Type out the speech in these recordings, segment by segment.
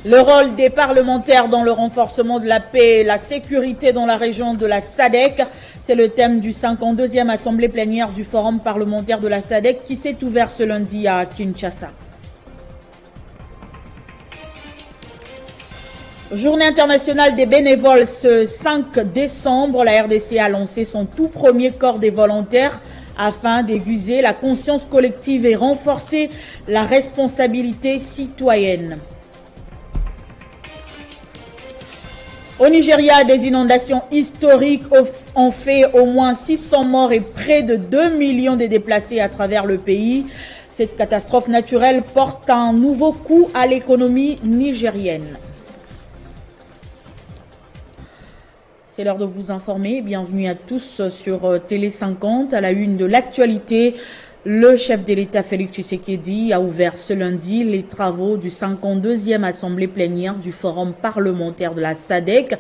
Le rôle des parlementaires dans le renforcement de la paix et la sécurité dans la région de la SADC, c'est le thème du 52e assemblée plénière du Forum parlementaire de la SADC qui s'est ouvert ce lundi à Kinshasa. Journée internationale des bénévoles ce 5 décembre, la RDC a lancé son tout premier corps des volontaires afin d'aiguiser la conscience collective et renforcer la responsabilité citoyenne. Au Nigeria, des inondations historiques ont fait au moins 600 morts et près de 2 millions de déplacés à travers le pays. Cette catastrophe naturelle porte un nouveau coup à l'économie nigérienne. C'est l'heure de vous informer. Bienvenue à tous sur Télé 50. À la une de l'actualité, le chef de l'État Félix Tshisekedi a ouvert ce lundi les travaux du 52e assemblée plénière du Forum parlementaire de la SADC.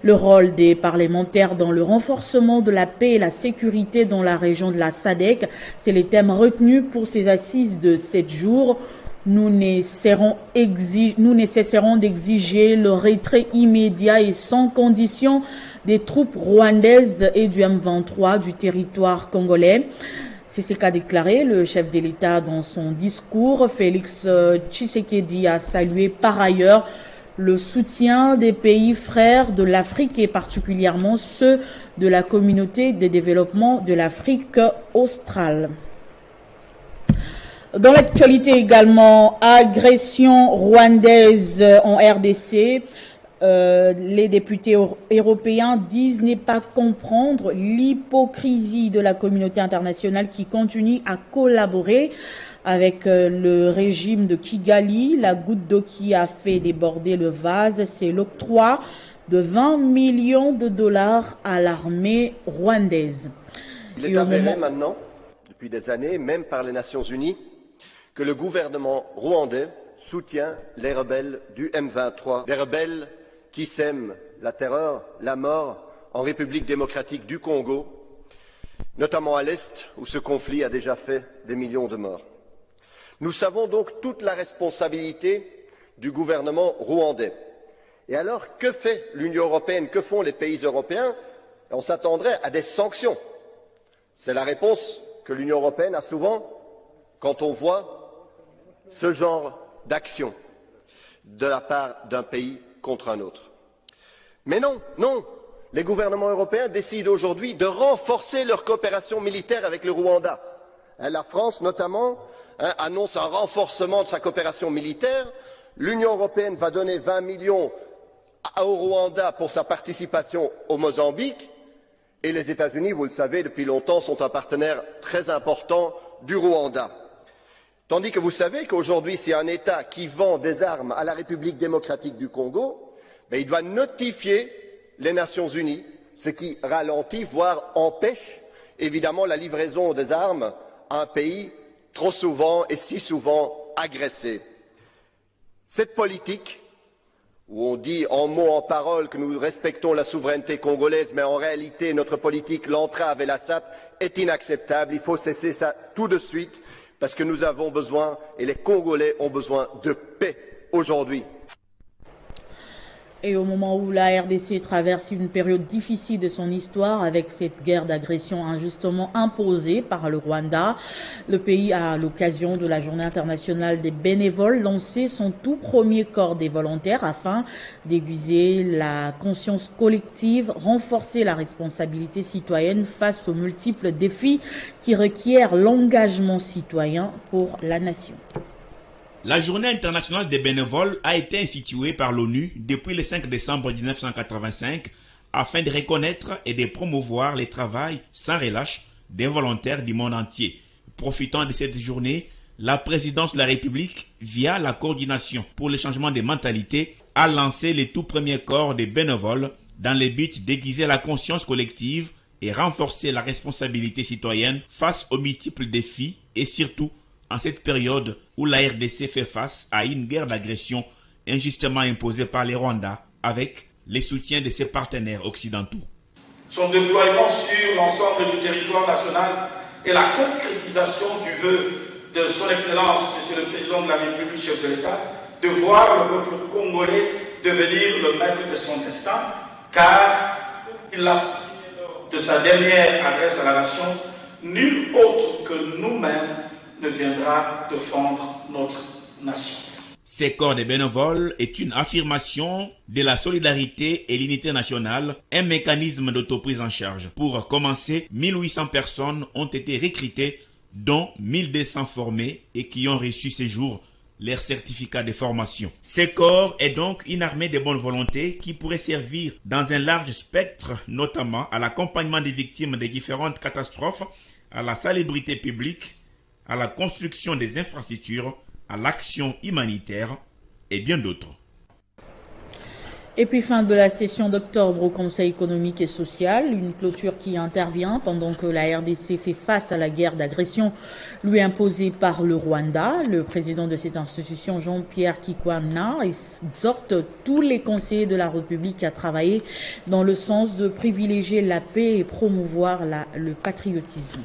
Le rôle des parlementaires dans le renforcement de la paix et la sécurité dans la région de la SADC, c'est les thèmes retenus pour ces assises de 7 jours. Nous ne cesserons d'exiger le retrait immédiat et sans condition des troupes rwandaises et du M23 du territoire congolais. C'est ce qu'a déclaré le chef de l'État dans son discours. Félix Tshisekedi a salué par ailleurs le soutien des pays frères de l'Afrique et particulièrement ceux de la communauté de développement de l'Afrique australe. Dans l'actualité également, agression rwandaise en RDC. Les députés européens disent ne pas comprendre l'hypocrisie de la communauté internationale qui continue à collaborer avec le régime de Kigali. La goutte d'eau qui a fait déborder le vase, c'est l'octroi de 20 millions de dollars à l'armée rwandaise. Il est avéré maintenant, depuis des années, même par les Nations Unies, que le gouvernement rwandais soutient les rebelles du M23, des rebelles qui sèment la terreur, la mort en République démocratique du Congo, notamment à l'Est, où ce conflit a déjà fait des millions de morts. Nous savons donc toute la responsabilité du gouvernement rwandais. Et alors, que fait l'Union européenne, que font les pays européens? On s'attendrait à des sanctions. C'est la réponse que l'Union européenne a souvent quand on voit ce genre d'action de la part d'un pays contre un autre. Mais non, les gouvernements européens décident aujourd'hui de renforcer leur coopération militaire avec le Rwanda. La France, notamment, annonce un renforcement de sa coopération militaire. L'Union européenne va donner 20 millions au Rwanda pour sa participation au Mozambique. Et les États-Unis, vous le savez, depuis longtemps, sont un partenaire très important du Rwanda. Tandis que vous savez qu'aujourd'hui, s'il y a un État qui vend des armes à la République démocratique du Congo, il doit notifier les Nations Unies, ce qui ralentit, voire empêche, évidemment, la livraison des armes à un pays trop souvent et si souvent agressé. Cette politique, où on dit en mots, en paroles que nous respectons la souveraineté congolaise, mais en réalité notre politique l'entrave et la sape, est inacceptable. Il faut cesser ça tout de suite. Parce que nous avons besoin, et les Congolais ont besoin de paix aujourd'hui. Et au moment où la RDC traverse une période difficile de son histoire avec cette guerre d'agression injustement imposée par le Rwanda, le pays a, à l'occasion de la Journée internationale des bénévoles, lancé son tout premier corps des volontaires afin d'aiguiser la conscience collective, renforcer la responsabilité citoyenne face aux multiples défis qui requièrent l'engagement citoyen pour la nation. La Journée internationale des bénévoles a été instituée par l'ONU depuis le 5 décembre 1985 afin de reconnaître et de promouvoir le travail sans relâche des volontaires du monde entier. Profitant de cette journée, la présidence de la République, via la coordination pour le changement des mentalités, a lancé le tout premier corps des bénévoles dans le but d'aiguiser la conscience collective et renforcer la responsabilité citoyenne face aux multiples défis et surtout en cette période où la RDC fait face à une guerre d'agression injustement imposée par les Rwandais avec le soutien de ses partenaires occidentaux. Son déploiement sur l'ensemble du territoire national est la concrétisation du vœu de son Excellence, Monsieur le Président de la République, chef de l'État, de voir le peuple congolais devenir le maître de son destin, car il a, de sa dernière adresse à la nation, nul autre que nous-mêmes ne viendra défendre notre nation. Ces corps des bénévoles est une affirmation de la solidarité et l'unité nationale, un mécanisme d'autoprise en charge. Pour commencer, 1800 personnes ont été recrutées, dont 1200 formés et qui ont reçu ces jours leur certificat de formation. Ces corps est donc une armée de bonne volonté qui pourrait servir dans un large spectre, notamment à l'accompagnement des victimes des différentes catastrophes, à la salubrité publique, à la construction des infrastructures, à l'action humanitaire et bien d'autres. Et puis fin de la session d'octobre au Conseil économique et social, une clôture qui intervient pendant que la RDC fait face à la guerre d'agression lui imposée par le Rwanda. Le président de cette institution, Jean-Pierre Kikwana, exhorte tous les conseillers de la République à travailler dans le sens de privilégier la paix et promouvoir le patriotisme.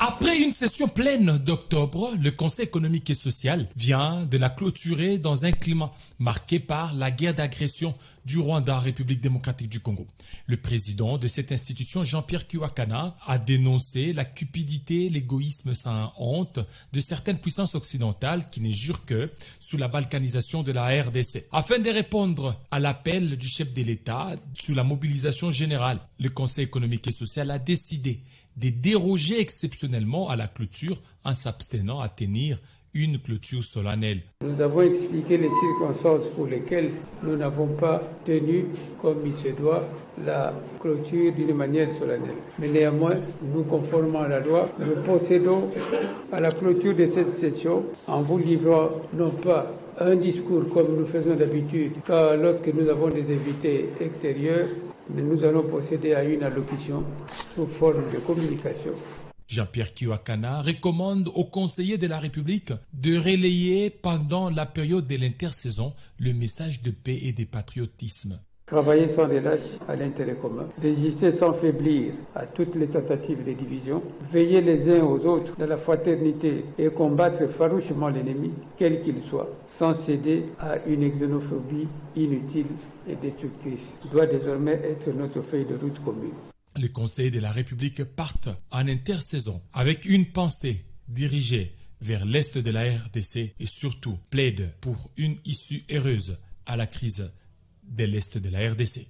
Après une session pleine d'octobre, le Conseil économique et social vient de la clôturer dans un climat marqué par la guerre d'agression du Rwanda, République démocratique du Congo. Le président de cette institution, Jean-Pierre Kikwana, a dénoncé la cupidité, l'égoïsme sans honte de certaines puissances occidentales qui ne jurent que sous la balkanisation de la RDC. Afin de répondre à l'appel du chef de l'État sous la mobilisation générale, le Conseil économique et social a décidé de déroger exceptionnellement à la clôture en s'abstenant à tenir une clôture solennelle. Nous avons expliqué les circonstances pour lesquelles nous n'avons pas tenu, comme il se doit, la clôture d'une manière solennelle. Mais néanmoins, nous conformons à la loi, nous procédons à la clôture de cette session en vous livrant non pas un discours comme nous faisons d'habitude, car lorsque nous avons des invités extérieurs, nous allons procéder à une allocution sous forme de communication. Jean-Pierre Kikwana recommande aux conseillers de la République de relayer pendant la période de l'intersaison le message de paix et de patriotisme. Travailler sans relâche à l'intérêt commun, résister sans faiblir à toutes les tentatives de division, veiller les uns aux autres dans la fraternité et combattre farouchement l'ennemi, quel qu'il soit, sans céder à une xénophobie inutile et destructrice, doit désormais être notre feuille de route commune. Les conseillers de la République partent en intersaison avec une pensée dirigée vers l'est de la RDC et surtout plaident pour une issue heureuse à la crise de l'est de la RDC.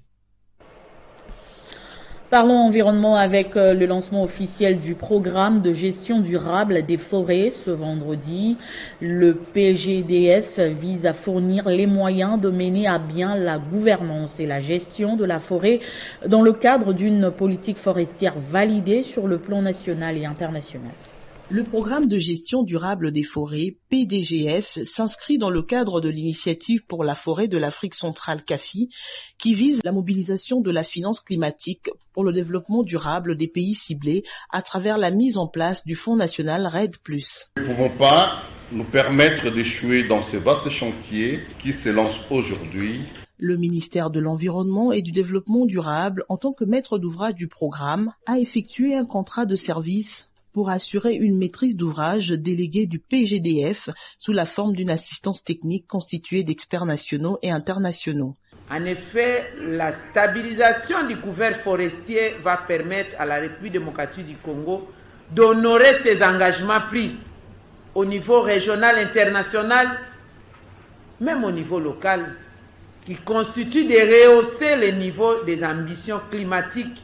Parlons environnement avec le lancement officiel du programme de gestion durable des forêts ce vendredi. Le PGDF vise à fournir les moyens de mener à bien la gouvernance et la gestion de la forêt dans le cadre d'une politique forestière validée sur le plan national et international. Le programme de gestion durable des forêts, PDGF, s'inscrit dans le cadre de l'initiative pour la forêt de l'Afrique centrale CAFI, qui vise la mobilisation de la finance climatique pour le développement durable des pays ciblés à travers la mise en place du Fonds national REDD+. Nous ne pouvons pas nous permettre d'échouer dans ce vaste chantier qui se lance aujourd'hui. Le ministère de l'Environnement et du Développement durable, en tant que maître d'ouvrage du programme, a effectué un contrat de service pour assurer une maîtrise d'ouvrage déléguée du PGDF sous la forme d'une assistance technique constituée d'experts nationaux et internationaux. En effet, la stabilisation du couvert forestier va permettre à la République démocratique du Congo d'honorer ses engagements pris au niveau régional, international, même au niveau local, qui constituent de rehausser le niveau des ambitions climatiques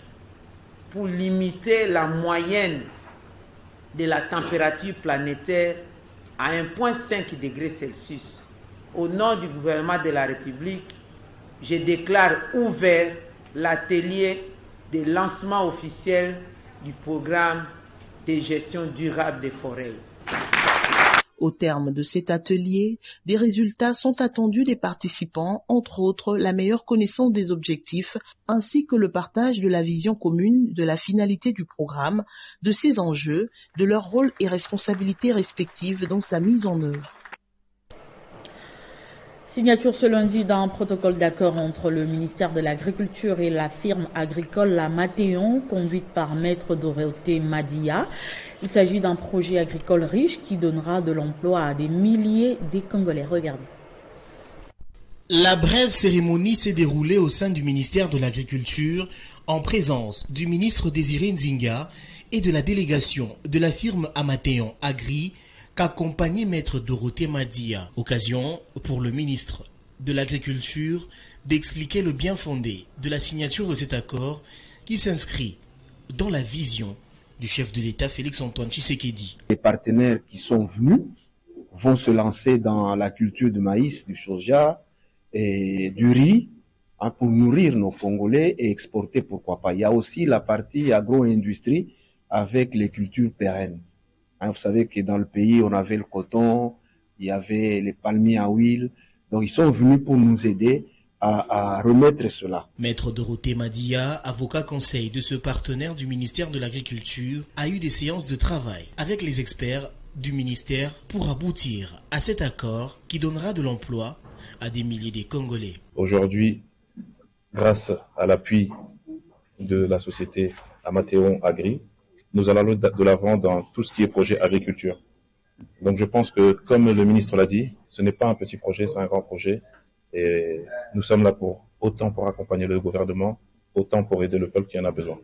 pour limiter la moyenne de la température planétaire à 1,5 degré Celsius. Au nom du gouvernement de la République, je déclare ouvert l'atelier de lancement officiel du programme de gestion durable des forêts. Au terme de cet atelier, des résultats sont attendus des participants, entre autres la meilleure connaissance des objectifs, ainsi que le partage de la vision commune de la finalité du programme, de ses enjeux, de leur rôle et responsabilités respectives dans sa mise en œuvre. Signature ce lundi d'un protocole d'accord entre le ministère de l'Agriculture et la firme agricole La Mathéon, conduite par Maître Dorothée Madia. Il s'agit d'un projet agricole riche qui donnera de l'emploi à des milliers de Congolais. Regardez. La brève cérémonie s'est déroulée au sein du ministère de l'Agriculture en présence du ministre Désiré Nzinga et de la délégation de la firme Amateon Agri qu'accompagnait maître Dorothée Madia. Occasion pour le ministre de l'Agriculture d'expliquer le bien fondé de la signature de cet accord qui s'inscrit dans la vision du chef de l'État Félix-Antoine Tshisekedi. Les partenaires qui sont venus vont se lancer dans la culture du maïs, du soja et du riz pour nourrir nos Congolais et exporter, pourquoi pas. Il y a aussi la partie agro-industrie avec les cultures pérennes. Vous savez que dans le pays, on avait le coton, il y avait les palmiers à huile. Donc ils sont venus pour nous aider à remettre cela. Maître Dorothée Madia, avocat conseil de ce partenaire du ministère de l'Agriculture, a eu des séances de travail avec les experts du ministère pour aboutir à cet accord qui donnera de l'emploi à des milliers de Congolais. Aujourd'hui, grâce à l'appui de la société Amateon Agri, nous allons de l'avant dans tout ce qui est projet agriculture. Donc je pense que, comme le ministre l'a dit, ce n'est pas un petit projet, c'est un grand projet. Et nous sommes là autant pour accompagner le gouvernement, autant pour aider le peuple qui en a besoin.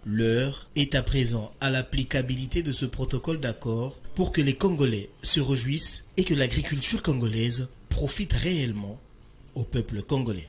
L'heure est à présent à l'applicabilité de ce protocole d'accord pour que les Congolais se réjouissent et que l'agriculture congolaise profite réellement au peuple congolais.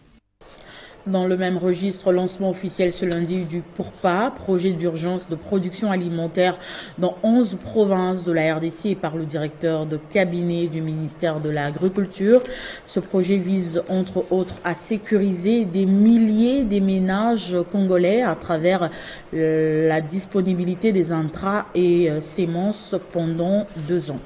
Dans le même registre, lancement officiel ce lundi du PURPA, projet d'urgence de production alimentaire dans 11 provinces de la RDC et par le directeur de cabinet du ministère de l'Agriculture. Ce projet vise entre autres à sécuriser des milliers de ménages congolais à travers la disponibilité des intrants et semences pendant 2 ans.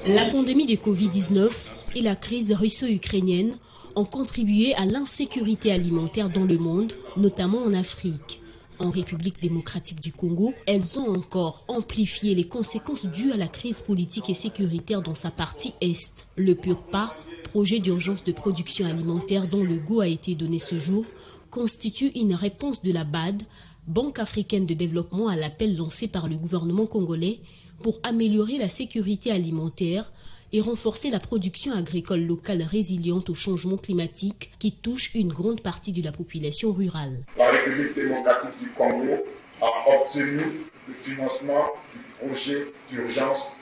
La pandémie de Covid-19 et la crise russo-ukrainienne ont contribué à l'insécurité alimentaire dans le monde, notamment en Afrique. En République démocratique du Congo, elles ont encore amplifié les conséquences dues à la crise politique et sécuritaire dans sa partie Est. Le PURPA, projet d'urgence de production alimentaire dont le go a été donné ce jour, constitue une réponse de la BAD, Banque africaine de développement, à l'appel lancé par le gouvernement congolais pour améliorer la sécurité alimentaire et renforcer la production agricole locale résiliente au changement climatique qui touche une grande partie de la population rurale. La République démocratique du Congo a obtenu le financement du projet d'urgence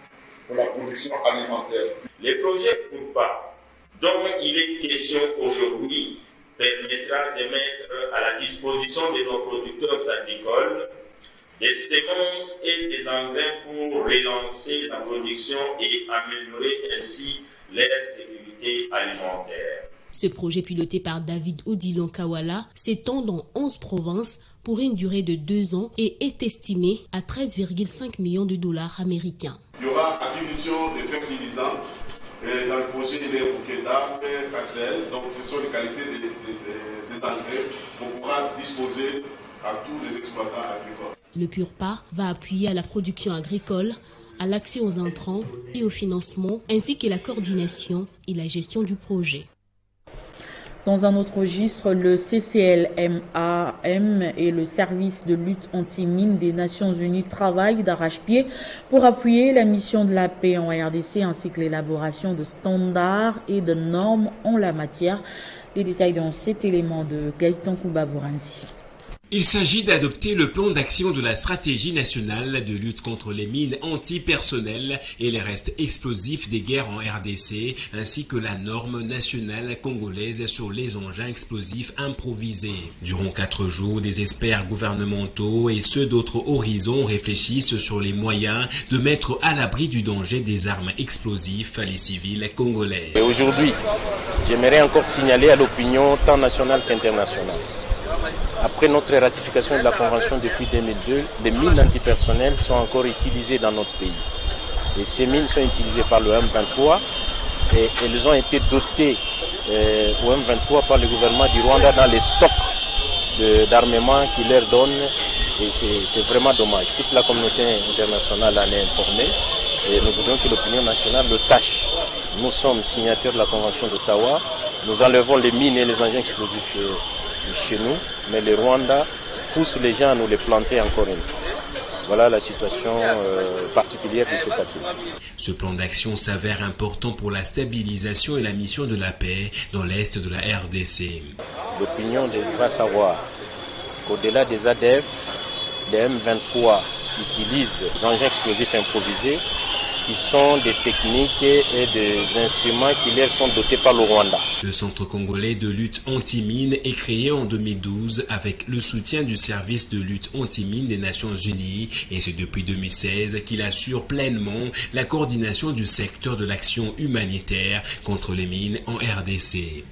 pour la production alimentaire. Le projet PURPA, dont il est question aujourd'hui, permettra de mettre à la disposition de nos producteurs agricoles des semences et des engrais pour relancer la production et améliorer ainsi leur sécurité alimentaire. Ce projet piloté par David Odilon Kawala s'étend dans 11 provinces pour une durée de 2 ans et est estimé à 13,5 millions de dollars américains. Il y aura acquisition de fertilisants dans le projet de Fouquetap, Kassel. Donc ce sont les qualités des engrais qu'on pourra disposer à tous les exploitants agricoles. Le PURPA va appuyer à la production agricole, à l'accès aux intrants et au financement, ainsi que la coordination et la gestion du projet. Dans un autre registre, le CCLMAM et le service de lutte anti-mine des Nations Unies travaillent d'arrache-pied pour appuyer la mission de la paix en RDC ainsi que l'élaboration de standards et de normes en la matière. Les détails dans cet élément de Gaëtan Kouba-Bouranzi. Il s'agit d'adopter le plan d'action de la stratégie nationale de lutte contre les mines antipersonnelles et les restes explosifs des guerres en RDC, ainsi que la norme nationale congolaise sur les engins explosifs improvisés. Durant 4 jours, des experts gouvernementaux et ceux d'autres horizons réfléchissent sur les moyens de mettre à l'abri du danger des armes explosives les civils congolais. Et aujourd'hui, j'aimerais encore signaler à l'opinion tant nationale qu'internationale. Après notre ratification de la Convention depuis 2002, les mines antipersonnelles sont encore utilisées dans notre pays. Et ces mines sont utilisées par le M23 et elles ont été dotées au M23 par le gouvernement du Rwanda dans les stocks d'armement qu'ils leur donnent. Et c'est vraiment dommage. Toute la communauté internationale en est informée et nous voudrions que l'opinion nationale le sache. Nous sommes signataires de la Convention d'Ottawa. Nous enlevons les mines et les engins explosifs chez nous, mais le Rwanda pousse les gens à nous les planter encore une fois. Voilà la situation particulière de cet atelier. Ce plan d'action s'avère important pour la stabilisation et la mission de la paix dans l'est de la RDC. L'opinion devra savoir qu'au-delà des ADF, les M23 utilisent des engins explosifs improvisés qui sont des techniques et des instruments qui leur sont dotés par le Rwanda. Le Centre congolais de lutte anti-mine est créé en 2012 avec le soutien du service de lutte anti-mine des Nations Unies et c'est depuis 2016 qu'il assure pleinement la coordination du secteur de l'action humanitaire contre les mines en RDC.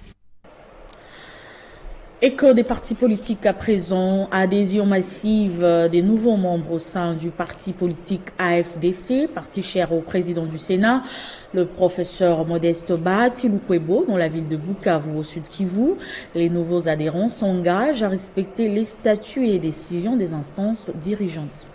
Écho des partis politiques à présent, adhésion massive des nouveaux membres au sein du parti politique AFDC, parti cher au président du Sénat, le professeur Modeste Bahati Lukwebo, dans la ville de Bukavu au sud Kivu. Les nouveaux adhérents s'engagent à respecter les statuts et décisions des instances dirigeantes.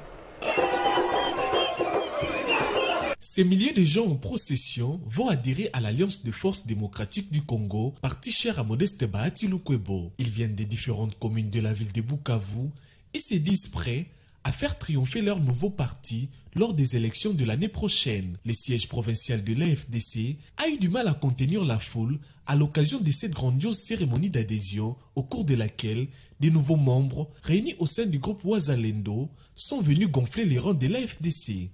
Ces milliers de gens en procession vont adhérer à l'Alliance des forces démocratiques du Congo, parti cher à Modeste Bahati Lukwebo. Ils viennent des différentes communes de la ville de Bukavu et se disent prêts à faire triompher leur nouveau parti lors des élections de l'année prochaine. Le siège provincial de l'AFDC a eu du mal à contenir la foule à l'occasion de cette grandiose cérémonie d'adhésion au cours de laquelle des nouveaux membres réunis au sein du groupe Wazalendo sont venus gonfler les rangs de l'AFDC.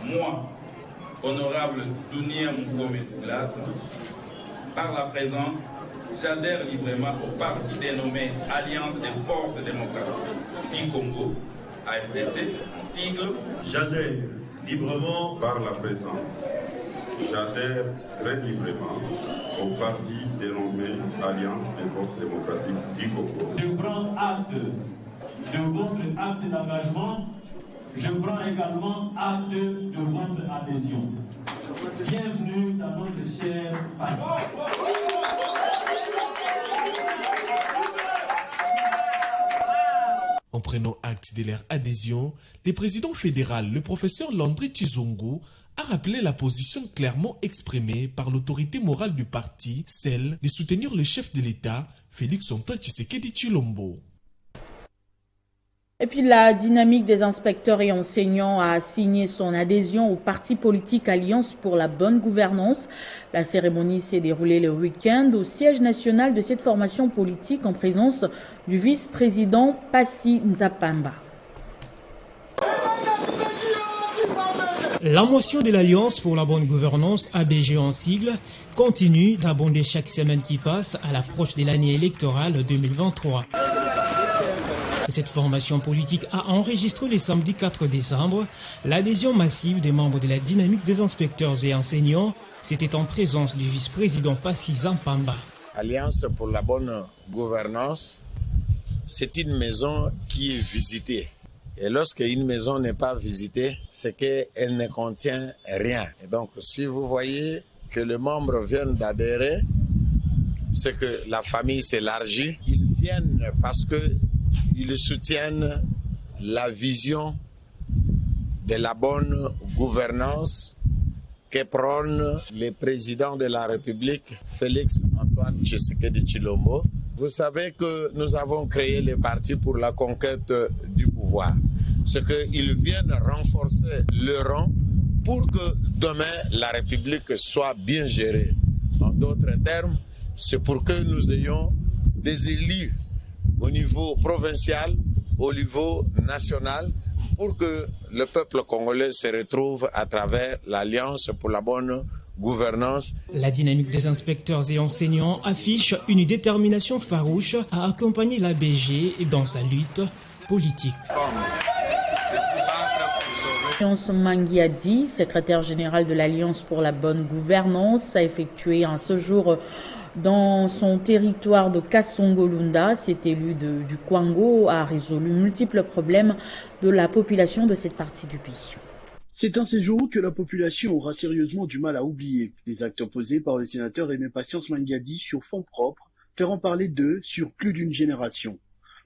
Moi, honorable Dunia Mugome Douglas, par la présente, j'adhère librement au parti dénommé Alliance des forces démocratiques du Congo, AFDC, en sigle. J'adhère librement par la présente. J'adhère très librement au parti dénommé Alliance des forces démocratiques du Congo. Je prends acte de votre acte d'engagement. Je prends également acte de votre adhésion. Bienvenue dans notre cher parti. En prenant acte de leur adhésion, le président fédéral, le professeur Landry Tshizungu, a rappelé la position clairement exprimée par l'autorité morale du parti, celle de soutenir le chef de l'État, Félix-Antoine Tshisekedi Tshilombo. Et puis la dynamique des inspecteurs et enseignants a signé son adhésion au parti politique Alliance pour la bonne gouvernance. La cérémonie s'est déroulée le week-end au siège national de cette formation politique en présence du vice-président Passy Nzapamba. La motion de l'Alliance pour la bonne gouvernance, ABG en sigle, continue d'abonder chaque semaine qui passe à l'approche de l'année électorale 2023. Cette formation politique a enregistré le samedi 4 décembre l'adhésion massive des membres de la dynamique des inspecteurs et enseignants. C'était en présence du vice-président Passy Nzapamba. Alliance pour la bonne gouvernance, c'est une maison qui est visitée. Et lorsque une maison n'est pas visitée, c'est qu'elle ne contient rien. Et donc, si vous voyez que les membres viennent d'adhérer, c'est que la famille s'élargit. Ils viennent parce qu'ils soutiennent la vision de la bonne gouvernance que prône le président de la République, Félix-Antoine Tshisekedi Tshilombo. Vous savez que nous avons créé les partis pour la conquête du pouvoir. C'est qu'ils viennent renforcer le rang pour que demain la République soit bien gérée. En d'autres termes, c'est pour que nous ayons des élus au niveau provincial, au niveau national, pour que le peuple congolais se retrouve à travers l'Alliance pour la bonne gouvernance. La dynamique des inspecteurs et enseignants affiche une détermination farouche à accompagner l'ABG dans sa lutte politique. Mangiadi, secrétaire général de l'Alliance pour la bonne gouvernance, a effectué un séjour dans son territoire de Kasongo-Lunda. Cet élu du Kwango a résolu multiples problèmes de la population de cette partie du pays. C'est un séjour que la population aura sérieusement du mal à oublier. Les actes posés par le sénateur Aimé Patience Mangiadi sur fonds propres feront parler d'eux sur plus d'une génération.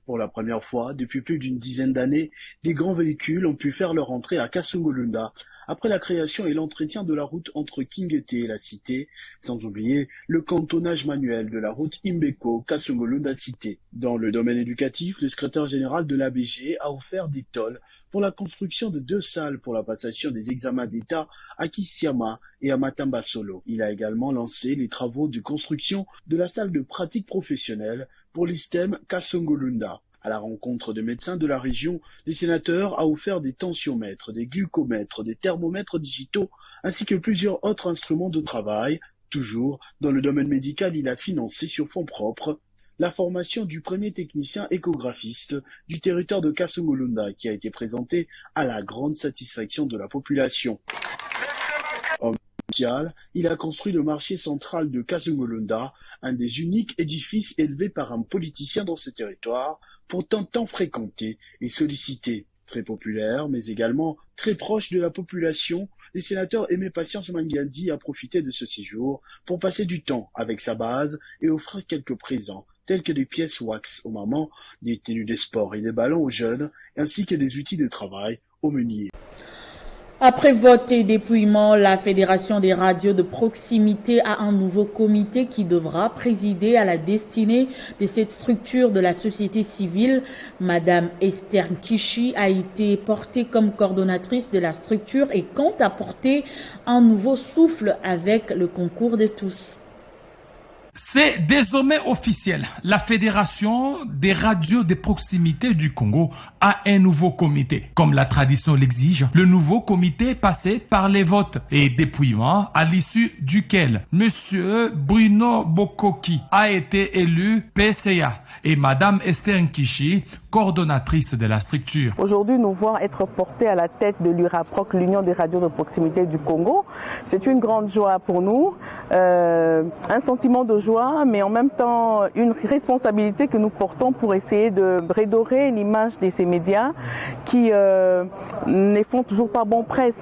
Pour la première fois, depuis plus d'une dizaine d'années, des grands véhicules ont pu faire leur entrée à Kasongo-Lunda après la création et l'entretien de la route entre Kinguete et la cité, sans oublier le cantonnage manuel de la route Imbeko-Kasongolunda cité. Dans le domaine éducatif, le secrétaire général de l'ABG a offert des tôles pour la construction de 2 salles pour la passation des examens d'État à Kisiama et à Matamba Solo. Il a également lancé les travaux de construction de la salle de pratique professionnelle pour l'ISTEM Kasongolunda. À la rencontre de médecins de la région, les sénateurs a offert des tensiomètres, des glucomètres, des thermomètres digitaux, ainsi que plusieurs autres instruments de travail. Toujours dans le domaine médical, il a financé sur fonds propres la formation du premier technicien échographiste du territoire de Kasongolunda, qui a été présenté à la grande satisfaction de la population. Il a construit le marché central de Kasongolunda, un des uniques édifices élevés par un politicien dans ce territoire, pourtant tant fréquenté et sollicité. Très populaire, mais également très proche de la population, les sénateurs Aimé Patience Mangadi a profité de ce séjour pour passer du temps avec sa base et offrir quelques présents, tels que des pièces wax aux mamans, des tenues de sport et des ballons aux jeunes, ainsi que des outils de travail aux meuniers. Après vote et dépouillement, la Fédération des radios de proximité a un nouveau comité qui devra présider à la destinée de cette structure de la société civile. Madame Esther Nkishi a été portée comme coordonnatrice de la structure et compte apporter un nouveau souffle avec le concours de tous. C'est désormais officiel. La Fédération des radios de proximité du Congo a un nouveau comité. Comme la tradition l'exige, le nouveau comité est passé par les votes et dépouillements à l'issue duquel Monsieur Bruno Bokoki a été élu PCA et Madame Esther Nkishi, coordonnatrice de la structure. Aujourd'hui, nous voyons être portés à la tête de l'URAPROC, l'Union des radios de proximité du Congo. C'est une grande joie pour nous, un sentiment de joie, mais en même temps une responsabilité que nous portons pour essayer de redorer l'image de ces médias qui ne font toujours pas bon presse.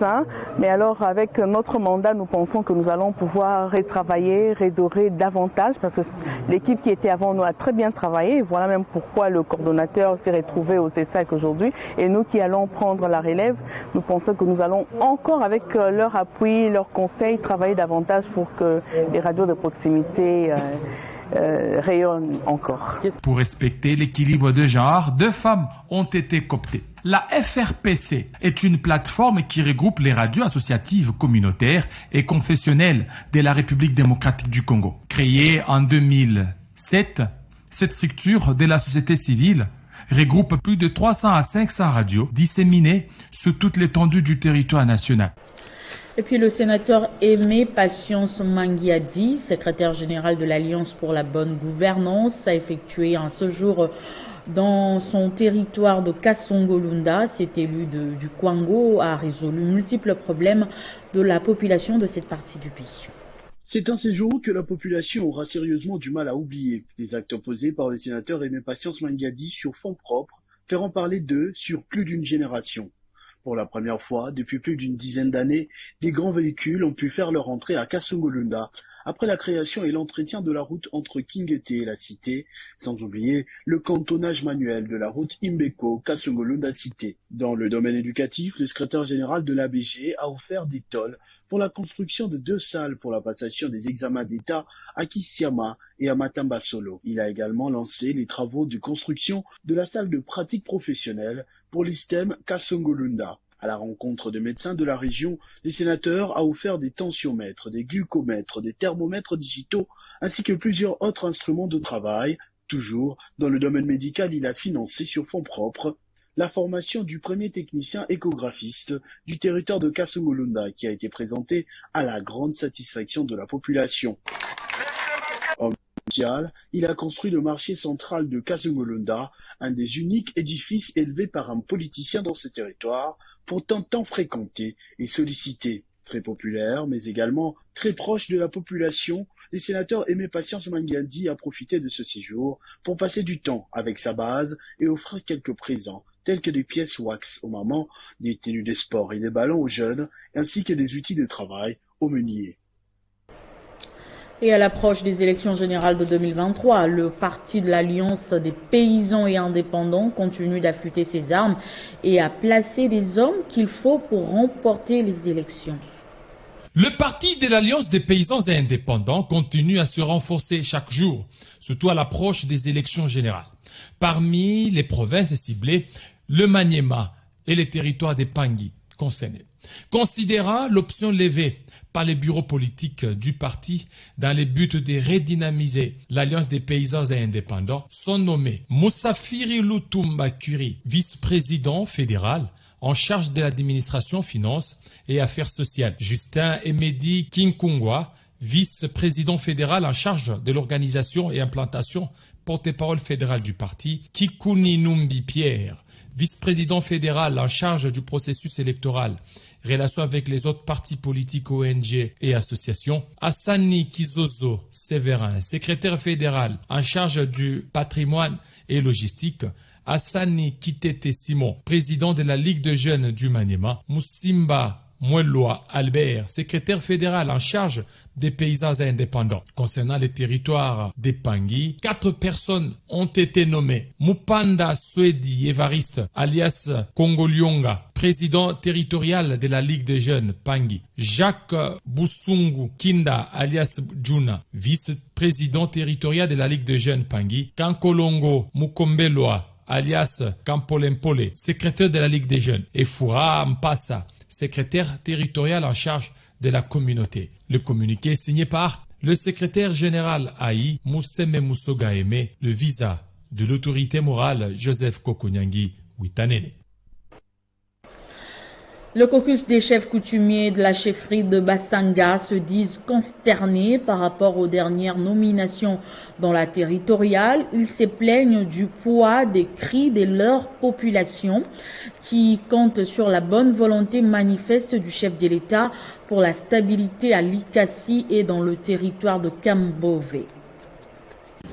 Mais alors avec notre mandat, nous pensons que nous allons pouvoir retravailler, redorer davantage, parce que l'équipe qui était avant nous a très bien travaillé. Voilà même pourquoi le coordonnateur s'est retrouvé au CESAC aujourd'hui. Et nous qui allons prendre la relève, nous pensons que nous allons encore, avec leur appui, leur conseil, travailler davantage pour que les radios de proximité rayonnent encore. Pour respecter l'équilibre de genre, 2 femmes ont été cooptées. La FRPC est une plateforme qui regroupe les radios associatives communautaires et confessionnelles de la République démocratique du Congo. Créée en 2007, cette structure de la société civile regroupe plus de 300 à 500 radios disséminées sur toute l'étendue du territoire national. Et puis le sénateur Aimé Patience Mangadi, secrétaire général de l'Alliance pour la bonne gouvernance, a effectué un séjour dans son territoire de Kasongolunda. Cet élu du Kwango a résolu multiples problèmes de la population de cette partie du pays. C'est un séjour que la population aura sérieusement du mal à oublier. Les actes posés par le sénateur Aimé Patience Mangadi sur fonds propres feront parler d'eux sur plus d'une génération. Pour la première fois, depuis plus d'une dizaine d'années, des grands véhicules ont pu faire leur entrée à Kasongolunda après la création et l'entretien de la route entre Kinguete et la cité, sans oublier le cantonnage manuel de la route Imbeko-Kasongolunda cité. Dans le domaine éducatif, le secrétaire général de l'ABG a offert des tôles pour la construction de 2 salles pour la passation des examens d'État à Kisiama et à Matamba Solo. Il a également lancé les travaux de construction de la salle de pratique professionnelle pour l'ISTEM Kasongolunda. À la rencontre de médecins de la région, les sénateurs a offert des tensiomètres, des glucomètres, des thermomètres digitaux, ainsi que plusieurs autres instruments de travail. Toujours dans le domaine médical, il a financé sur fonds propres la formation du premier technicien échographiste du territoire de Kasongolunda, qui a été présenté à la grande satisfaction de la population. Il a construit le marché central de Kasongolunda, un des uniques édifices élevés par un politicien dans ce territoire, pourtant tant fréquenté et sollicité. Très populaire, mais également très proche de la population, les sénateurs Aimé Patience Mangadi a profité de ce séjour pour passer du temps avec sa base et offrir quelques présents, tels que des pièces wax aux mamans, des tenues de sport et des ballons aux jeunes, ainsi que des outils de travail aux meuniers. Et à l'approche des élections générales de 2023, le parti de l'Alliance des paysans et indépendants continue d'affûter ses armes et à placer des hommes qu'il faut pour remporter les élections. Le parti de l'Alliance des paysans et indépendants continue à se renforcer chaque jour, surtout à l'approche des élections générales. Parmi les provinces ciblées, le Maniema et les territoires des Pangui concernés. Considérant l'option levée par les bureaux politiques du parti dans le but de redynamiser l'Alliance des paysans et indépendants, sont nommés Moussafiri Lutumba Kuri, vice-président fédéral en charge de l'administration, finances et affaires sociales. Justin Emedi Kinkungwa, vice-président fédéral en charge de l'organisation et implantation, porte-parole fédéral du parti. Kikuni Numbi Pierre, vice-président fédéral en charge du processus électoral, relations avec les autres partis politiques, ONG et associations. Hassani Kizozo Séverin, secrétaire fédéral en charge du patrimoine et logistique. Hassani Kitete Simon, président de la Ligue de jeunes du Maniema. Moussimba Mouelloa Albert, secrétaire fédéral en charge des paysans indépendants. Concernant les territoires des Pangui, 4 personnes ont été nommées. Mupanda Swedi Evariste, alias Kongolionga, président territorial de la Ligue des jeunes Pangui. Jacques Boussungu Kinda, alias Juna, vice-président territorial de la Ligue des jeunes Pangui. Kankolongo Mukombeloa, alias Kampolempole, secrétaire de la Ligue des jeunes. Et Foura Mpassa, secrétaire territorial en charge de la communauté. Le communiqué est signé par le secrétaire général Aïe Mousseme Moussogaeme, le visa de l'autorité morale Joseph Kokonyangi Witanene. Le caucus des chefs coutumiers de la chefferie de Bassanga se disent consternés par rapport aux dernières nominations dans la territoriale. Ils se plaignent du poids des cris de leur population qui compte sur la bonne volonté manifeste du chef de l'État pour la stabilité à Likasi et dans le territoire de Kambove.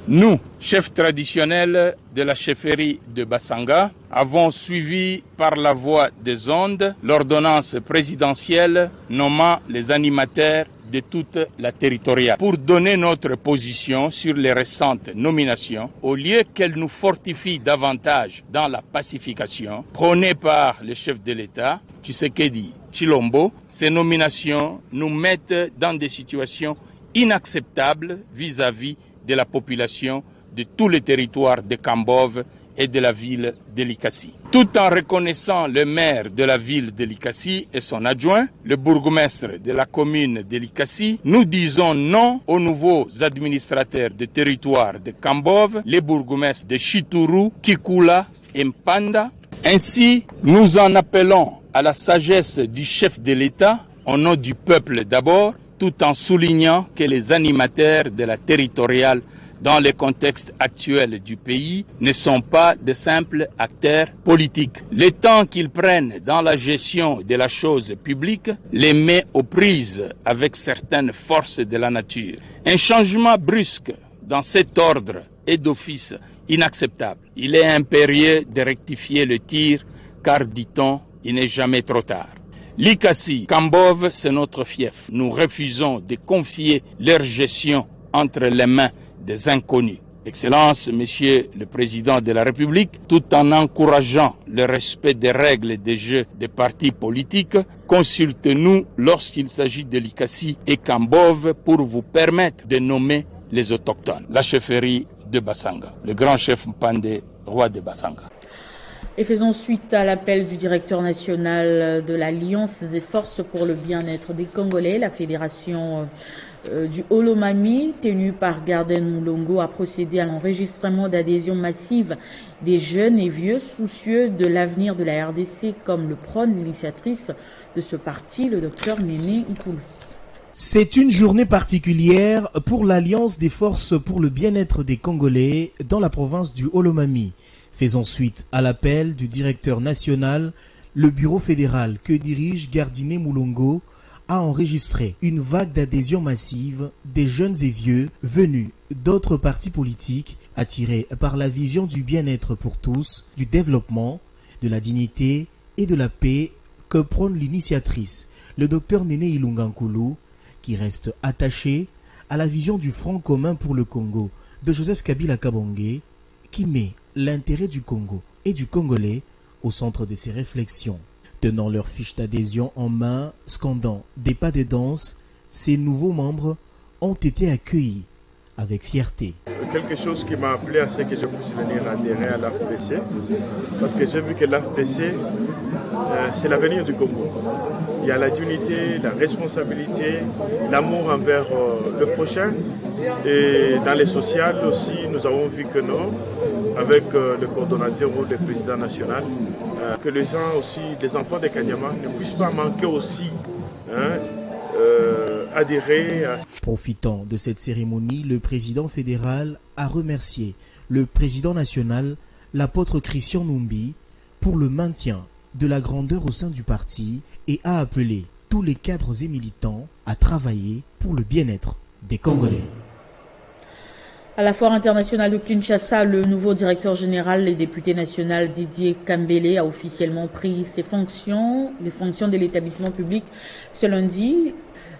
Nous, chefs traditionnels de la chefferie de Bassanga, avons suivi par la voie des ondes l'ordonnance présidentielle nommant les animateurs de toute la territoriale. Pour donner notre position sur les récentes nominations, au lieu qu'elles nous fortifient davantage dans la pacification prônée par le chef de l'État, Tshisekedi Tshilombo, ces nominations nous mettent dans des situations inacceptables vis-à-vis de la population de tous les territoires de Kambove et de la ville de Likasi. Tout en reconnaissant le maire de la ville de Likasi et son adjoint, le bourgmestre de la commune de Likasi, nous disons non aux nouveaux administrateurs de territoire de Kambove, les bourgmestres de Chituru, Kikula et Mpanda. Ainsi, nous en appelons à la sagesse du chef de l'État, au nom du peuple d'abord, tout en soulignant que les animateurs de la territoriale dans le contexte actuel du pays ne sont pas de simples acteurs politiques. Le temps qu'ils prennent dans la gestion de la chose publique les met aux prises avec certaines forces de la nature. Un changement brusque dans cet ordre est d'office inacceptable. Il est impérieux de rectifier le tir car, dit-on, il n'est jamais trop tard. Likasi, Kambove, c'est notre fief. Nous refusons de confier leur gestion entre les mains des inconnus. Excellence, Monsieur le Président de la République, tout en encourageant le respect des règles des jeux des partis politiques, consulte-nous lorsqu'il s'agit de Likasi et Kambove pour vous permettre de nommer les autochtones. La chefferie de Bassanga, le grand chef Mpande, roi de Bassanga. Et faisons suite à l'appel du directeur national de l'Alliance des forces pour le bien-être des Congolais. La fédération du Olomami, tenue par Garden Moulongo, a procédé à l'enregistrement d'adhésion massive des jeunes et vieux soucieux de l'avenir de la RDC, comme le prône l'initiatrice de ce parti, le docteur Néné Nkoulou. C'est une journée particulière pour l'Alliance des forces pour le bien-être des Congolais dans la province du Olomami. Faisons suite à l'appel du directeur national, le bureau fédéral que dirige Gardiné Moulongo a enregistré une vague d'adhésion massive des jeunes et vieux venus d'autres partis politiques attirés par la vision du bien-être pour tous, du développement, de la dignité et de la paix que prône l'initiatrice, le docteur Néné Ilunga Nkoulou, qui reste attaché à la vision du Front commun pour le Congo de Joseph Kabila Kabange, qui met l'intérêt du Congo et du Congolais au centre de ses réflexions. Tenant leur fiche d'adhésion en main, scandant des pas de danse, ces nouveaux membres ont été accueillis avec fierté. Quelque chose qui m'a appelé à ce que je puisse venir adhérer à l'AFPC, parce que j'ai vu que l'AFPC, c'est l'avenir du Congo. Il y a la dignité, la responsabilité, l'amour envers le prochain. Et dans les sociales aussi, nous avons vu que non, avec le coordonnateur ou le président national, que les gens aussi, les enfants de Kanyama, ne puissent pas manquer aussi adhérer à... Profitant de cette cérémonie, le président fédéral a remercié le président national, l'apôtre Christian Numbi, pour le maintien de la grandeur au sein du parti et a appelé tous les cadres et militants à travailler pour le bien-être des Congolais. À la foire internationale de Kinshasa, le nouveau directeur général et député national Didier Kambele a officiellement pris ses fonctions, les fonctions de l'établissement public ce lundi.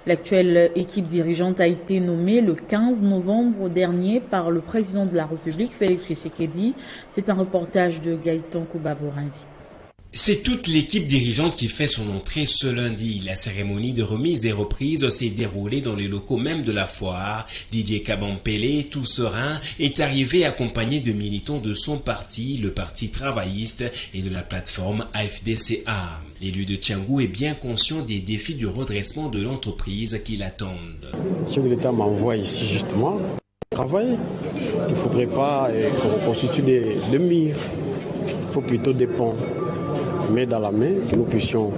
L'actuelle équipe dirigeante a été nommée le 15 novembre dernier par le président de la République, Félix Tshisekedi. C'est un reportage de Gaëtan Kouba-Boranzi. C'est toute l'équipe dirigeante qui fait son entrée ce lundi. La cérémonie de remise et reprise s'est déroulée dans les locaux même de la foire. Didier Kabampele, tout serein, est arrivé accompagné de militants de son parti, le Parti travailliste, et de la plateforme AFDCA. L'élu de Tchangou est bien conscient des défis du redressement de l'entreprise qui l'attendent. Le chef de l'État m'envoie ici justement travailler. Il ne faudrait pas qu'on constitue des murs. Il faut plutôt des ponts. Mais dans la main, que nous puissions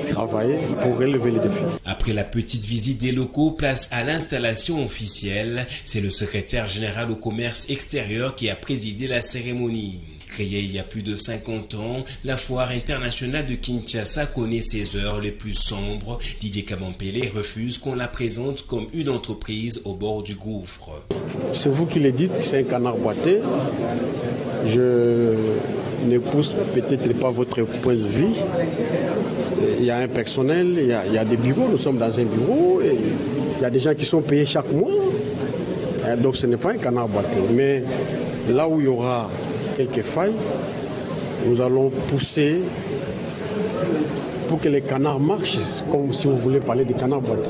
travailler pour relever les défis. Après la petite visite des locaux, place à l'installation officielle. C'est le secrétaire général au commerce extérieur qui a présidé la cérémonie. Créée il y a plus de 50 ans, la foire internationale de Kinshasa connaît ses heures les plus sombres. Didier Kabampele refuse qu'on la présente comme une entreprise au bord du gouffre. C'est vous qui le dites, c'est un canard boité. Je n'épouse peut-être pas votre point de vue. Il y a un personnel, il y a des bureaux, nous sommes dans un bureau, et il y a des gens qui sont payés chaque mois. Donc ce n'est pas un canard boité. Mais là où il y aura quelques failles, nous allons pousser pour que les canards marchent, comme si vous voulez parler des canards boités.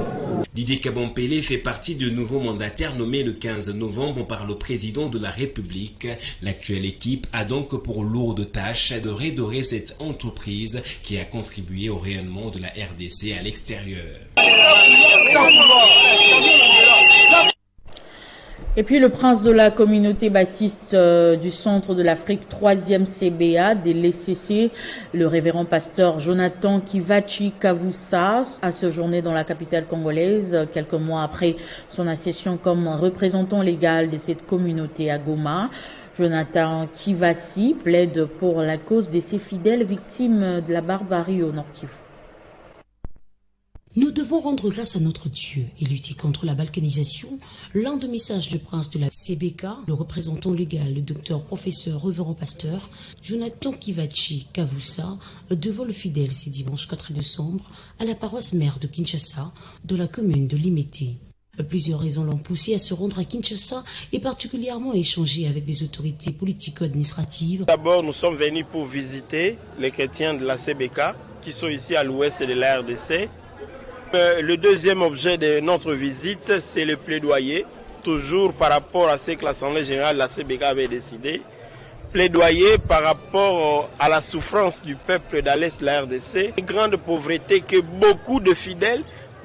Didier Kabampele fait partie du nouveau mandataire nommé le 15 novembre par le président de la République. L'actuelle équipe a donc pour lourde tâche de redorer cette entreprise qui a contribué au rayonnement de la RDC à l'extérieur. Et puis le prince de la communauté baptiste du centre de l'Afrique, 3e CBA des l'ECC, le révérend pasteur Jonathan Kivachi Kavusa, a séjourné dans la capitale congolaise quelques mois après son accession comme représentant légal de cette communauté à Goma. Jonathan Kivasi plaide pour la cause de ses fidèles victimes de la barbarie au Nord Kivu. Nous devons rendre grâce à notre Dieu et lutter contre la balkanisation. L'un des messages du prince de la CBK, le représentant légal, le docteur professeur révérend pasteur Jonathan Kivachi Kavusa, devant le fidèle ce dimanche 4 décembre à la paroisse mère de Kinshasa, de la commune de Limete. Plusieurs raisons l'ont poussé à se rendre à Kinshasa et particulièrement à échanger avec des autorités politico-administratives. D'abord, nous sommes venus pour visiter les chrétiens de la CBK qui sont ici à l'ouest de la RDC. Le deuxième objet de notre visite, c'est le plaidoyer, toujours par rapport à ce que l'Assemblée générale de la CBK avait décidé. Plaidoyer par rapport à la souffrance du peuple de l'Est de la RDC. Une grande pauvreté que beaucoup de fidèles,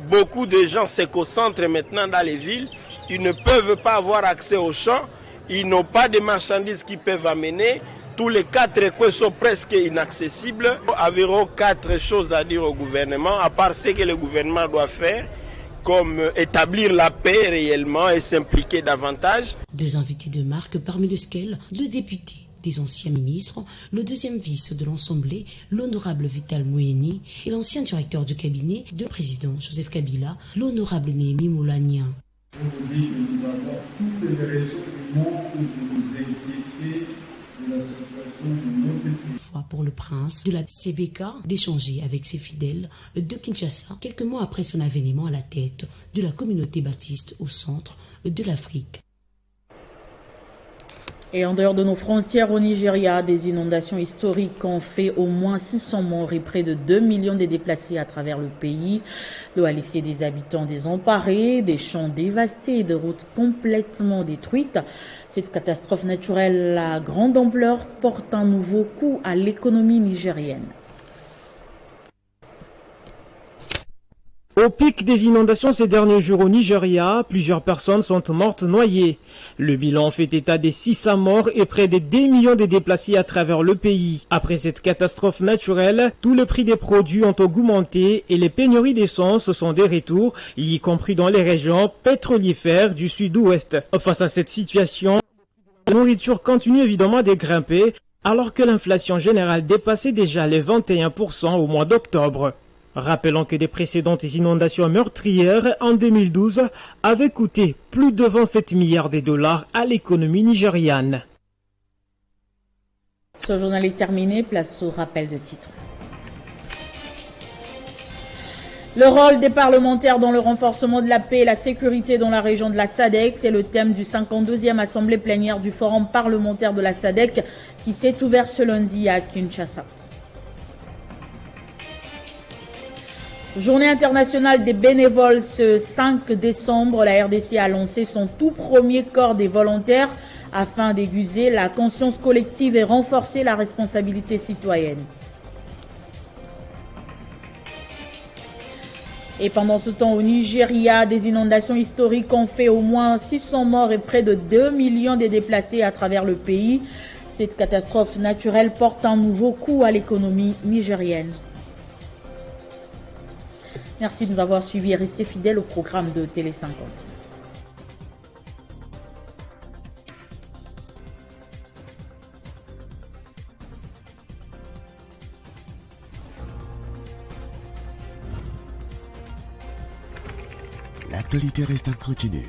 beaucoup de gens se concentrent maintenant dans les villes. Ils ne peuvent pas avoir accès aux champs, ils n'ont pas de marchandises qu'ils peuvent amener. Tous les 4 coins sont presque inaccessibles. Environ 4 choses à dire au gouvernement, à part ce que le gouvernement doit faire, comme établir la paix réellement et s'impliquer davantage. 2 invités de marque parmi lesquels le député, des anciens ministres, le deuxième vice de l'Assemblée, l'honorable Vital Mouyeni, et l'ancien directeur du cabinet du président Joseph Kabila, l'honorable Néhémie Moulania. On vous dit que nous avons toutes les raisons du monde pour vous inquiéter de la situation de notre pays. Pour le prince de la CBK d'échanger avec ses fidèles de Kinshasa quelques mois après son avènement à la tête de la communauté baptiste au centre de l'Afrique. Et en dehors de nos frontières au Nigeria, des inondations historiques ont fait au moins 600 morts et près de 2 millions de déplacés à travers le pays. L'eau a laissé des habitants désemparés, des champs dévastés et des routes complètement détruites. Cette catastrophe naturelle à grande ampleur porte un nouveau coup à l'économie nigérienne. Au pic des inondations ces derniers jours au Nigeria, plusieurs personnes sont mortes noyées. Le bilan fait état des 600 morts et près de 2 millions de déplacés à travers le pays. Après cette catastrophe naturelle, tous les prix des produits ont augmenté et les pénuries d'essence sont de retour, y compris dans les régions pétrolifères du sud-ouest. Face à cette situation, la nourriture continue évidemment de grimper alors que l'inflation générale dépassait déjà les 21% au mois d'octobre. Rappelons que des précédentes inondations meurtrières en 2012 avaient coûté plus de 27 milliards de dollars à l'économie nigériane. Ce journal est terminé, place au rappel de titres. Le rôle des parlementaires dans le renforcement de la paix et la sécurité dans la région de la SADC, c'est le thème du 52e assemblée plénière du Forum parlementaire de la SADC qui s'est ouvert ce lundi à Kinshasa. Journée internationale des bénévoles ce 5 décembre, la RDC a lancé son tout premier corps des volontaires afin d'aiguiser la conscience collective et renforcer la responsabilité citoyenne. Et pendant ce temps, au Nigeria, des inondations historiques ont fait au moins 600 morts et près de 2 millions de déplacés à travers le pays. Cette catastrophe naturelle porte un nouveau coup à l'économie nigérienne. Merci de nous avoir suivis et restez fidèles au programme de Télé 50. L'actualité reste à continuer.